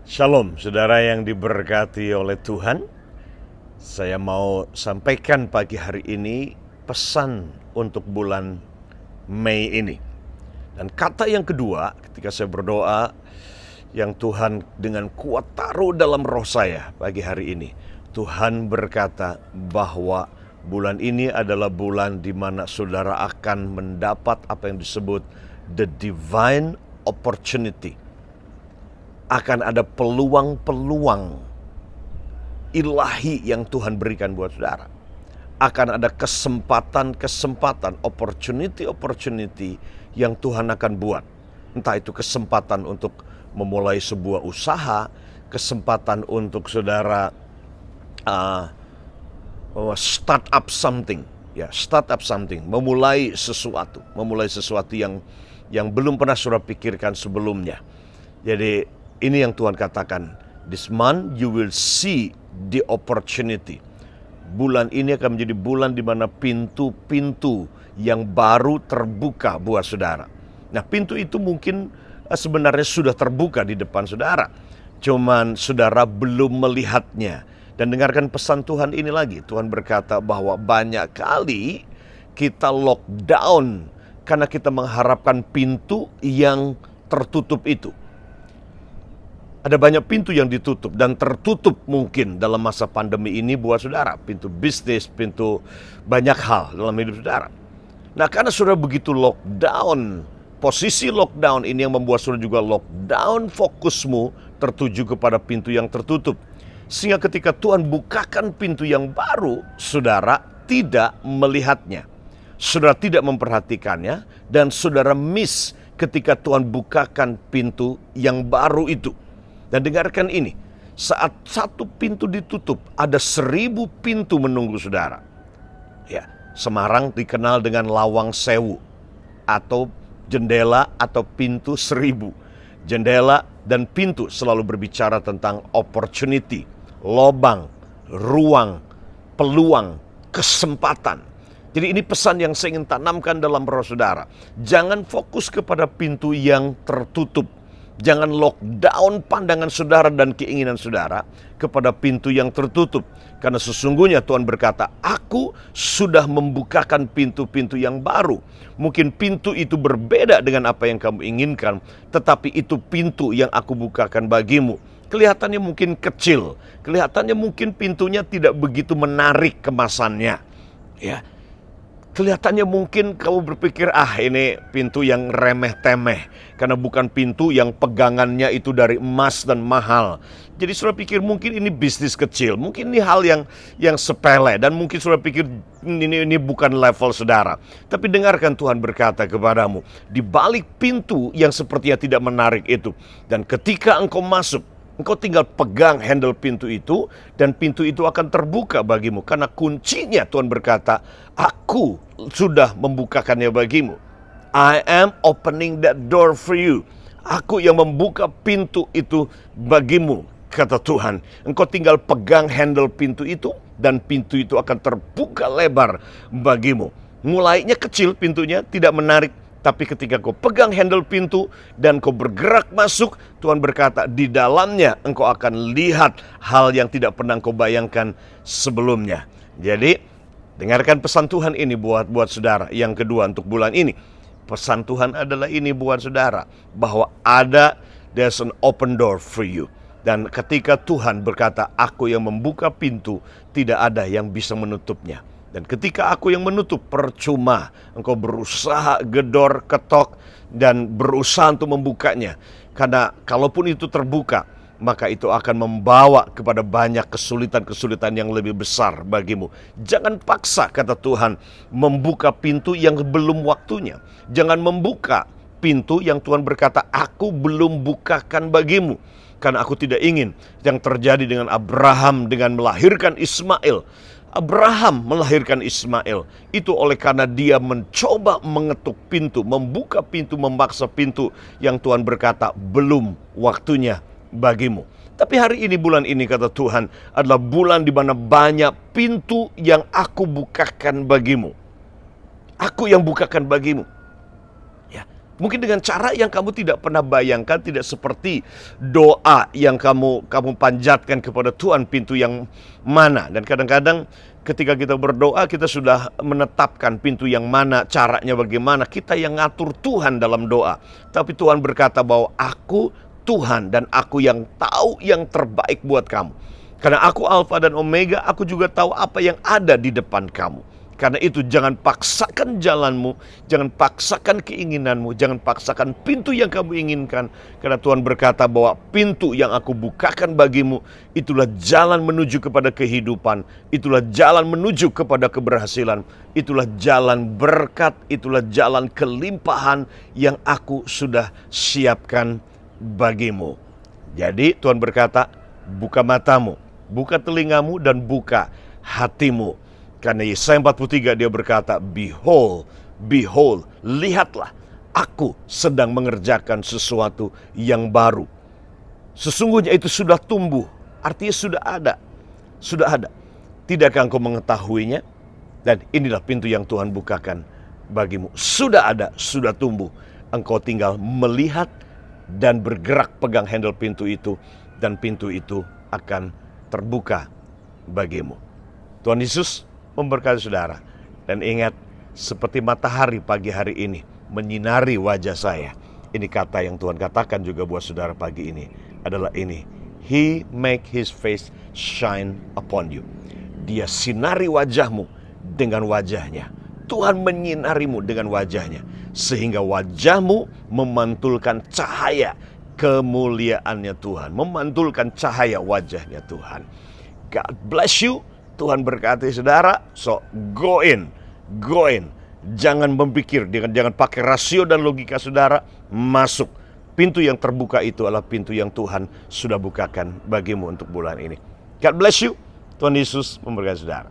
Shalom, saudara yang diberkati oleh Tuhan. Saya mau sampaikan pagi hari ini pesan untuk bulan Mei ini. Dan kata yang kedua ketika saya berdoa, yang Tuhan dengan kuat taruh dalam roh saya pagi hari ini. Tuhan berkata bahwa bulan ini adalah bulan di mana saudara akan mendapat apa yang disebut the divine opportunity. Akan ada peluang-peluang ilahi yang Tuhan berikan buat saudara. Akan ada kesempatan-kesempatan, opportunity yang Tuhan akan buat. Entah itu kesempatan untuk memulai sebuah usaha, kesempatan untuk saudara start up something, memulai sesuatu yang belum pernah saudara pikirkan sebelumnya. Jadi ini yang Tuhan katakan, this month you will see the opportunity. Bulan ini akan menjadi bulan di mana pintu-pintu yang baru terbuka buat saudara. Nah, pintu itu mungkin sebenarnya sudah terbuka di depan saudara. Cuman saudara belum melihatnya. Dan dengarkan pesan Tuhan ini lagi. Tuhan berkata bahwa banyak kali kita lockdown karena kita mengharapkan pintu yang tertutup itu. Ada banyak pintu yang ditutup dan tertutup mungkin dalam masa pandemi ini buat saudara. Pintu bisnis, pintu banyak hal dalam hidup saudara. Nah, karena saudara begitu lockdown, posisi lockdown ini yang membuat saudara juga lockdown fokusmu tertuju kepada pintu yang tertutup. Sehingga ketika Tuhan bukakan pintu yang baru, saudara tidak melihatnya. Saudara tidak memperhatikannya dan saudara miss ketika Tuhan bukakan pintu yang baru itu. Dan dengarkan ini, saat satu pintu ditutup, ada 1000 pintu menunggu saudara. Ya, Semarang dikenal dengan Lawang Sewu, atau jendela atau pintu 1000. Jendela dan pintu selalu berbicara tentang opportunity, lobang, ruang, peluang, kesempatan. Jadi ini pesan yang saya ingin tanamkan dalam roh saudara. Jangan fokus kepada pintu yang tertutup. Jangan lockdown pandangan saudara dan keinginan saudara kepada pintu yang tertutup. Karena sesungguhnya Tuhan berkata, aku sudah membukakan pintu-pintu yang baru. Mungkin pintu itu berbeda dengan apa yang kamu inginkan, tetapi itu pintu yang aku bukakan bagimu. Kelihatannya mungkin kecil, kelihatannya mungkin pintunya tidak begitu menarik kemasannya. Ya. Kelihatannya mungkin kamu berpikir, ini pintu yang remeh-temeh. Karena bukan pintu yang pegangannya itu dari emas dan mahal. Jadi saudara pikir mungkin ini bisnis kecil. Mungkin ini hal yang sepele. Dan mungkin saudara pikir ini bukan level saudara. Tapi dengarkan Tuhan berkata kepadamu. Di balik pintu yang sepertinya tidak menarik itu. Dan ketika engkau masuk, engkau tinggal pegang handle pintu itu dan pintu itu akan terbuka bagimu. Karena kuncinya Tuhan berkata, aku sudah membukakannya bagimu. I am opening that door for you. Aku yang membuka pintu itu bagimu, kata Tuhan. Engkau tinggal pegang handle pintu itu dan pintu itu akan terbuka lebar bagimu. Mulainya kecil pintunya, tidak menarik. Tapi ketika kau pegang handle pintu dan kau bergerak masuk, Tuhan berkata di dalamnya engkau akan lihat hal yang tidak pernah kau bayangkan sebelumnya. Jadi dengarkan pesan Tuhan ini buat saudara. Yang kedua untuk bulan ini, pesan Tuhan adalah ini buat saudara, bahwa there's an open door for you. Dan ketika Tuhan berkata, aku yang membuka pintu, tidak ada yang bisa menutupnya. Dan ketika aku yang menutup, percuma engkau berusaha gedor, ketok, dan berusaha untuk membukanya. Karena kalaupun itu terbuka, maka itu akan membawa kepada banyak kesulitan-kesulitan yang lebih besar bagimu. Jangan paksa, kata Tuhan, membuka pintu yang belum waktunya. Jangan membuka pintu yang Tuhan berkata, aku belum bukakan bagimu. Karena aku tidak ingin yang terjadi dengan Abraham dengan melahirkan Ismail. Abraham melahirkan Ismail itu oleh karena dia mencoba mengetuk pintu, membuka pintu, memaksa pintu yang Tuhan berkata belum waktunya bagimu. Tapi hari ini, bulan ini, kata Tuhan, adalah bulan di mana banyak pintu yang aku bukakan bagimu. Aku yang bukakan bagimu. Ya, Mungkin dengan cara yang kamu tidak pernah bayangkan, tidak seperti doa yang kamu panjatkan kepada Tuhan pintu yang mana. Dan kadang-kadang ketika kita berdoa, kita sudah menetapkan pintu yang mana, caranya bagaimana. Kita yang ngatur Tuhan dalam doa. Tapi Tuhan berkata bahwa aku Tuhan dan aku yang tahu yang terbaik buat kamu. Karena aku Alfa dan Omega, aku juga tahu apa yang ada di depan kamu. Karena itu jangan paksakan jalanmu, jangan paksakan keinginanmu, jangan paksakan pintu yang kamu inginkan. Karena Tuhan berkata bahwa pintu yang aku bukakan bagimu, itulah jalan menuju kepada kehidupan, itulah jalan menuju kepada keberhasilan, itulah jalan berkat, itulah jalan kelimpahan yang aku sudah siapkan bagimu. Jadi Tuhan berkata, buka matamu, buka telingamu, dan buka hatimu. Karena Yesaya 43 dia berkata, Behold, behold, lihatlah, aku sedang mengerjakan sesuatu yang baru. Sesungguhnya itu sudah tumbuh, artinya sudah ada. Sudah ada. Tidakkah engkau mengetahuinya? Dan inilah pintu yang Tuhan bukakan bagimu. Sudah ada, sudah tumbuh. Engkau tinggal melihat dan bergerak pegang handle pintu itu, dan pintu itu akan terbuka bagimu. Tuhan Yesus memberkati saudara. Dan ingat, seperti matahari pagi hari ini menyinari wajah saya. Ini kata yang Tuhan katakan juga buat saudara pagi ini adalah ini. He make his face shine upon you. Dia sinari wajahmu dengan wajahnya. Tuhan menyinarimu dengan wajahnya. Sehingga wajahmu memantulkan cahaya kemuliaannya Tuhan. Memantulkan cahaya wajahnya Tuhan. God bless you. Tuhan berkati saudara, so go in. Jangan berpikir, jangan pakai rasio dan logika saudara, masuk. Pintu yang terbuka itu adalah pintu yang Tuhan sudah bukakan bagimu untuk bulan ini. God bless you. Tuhan Yesus memberkati saudara.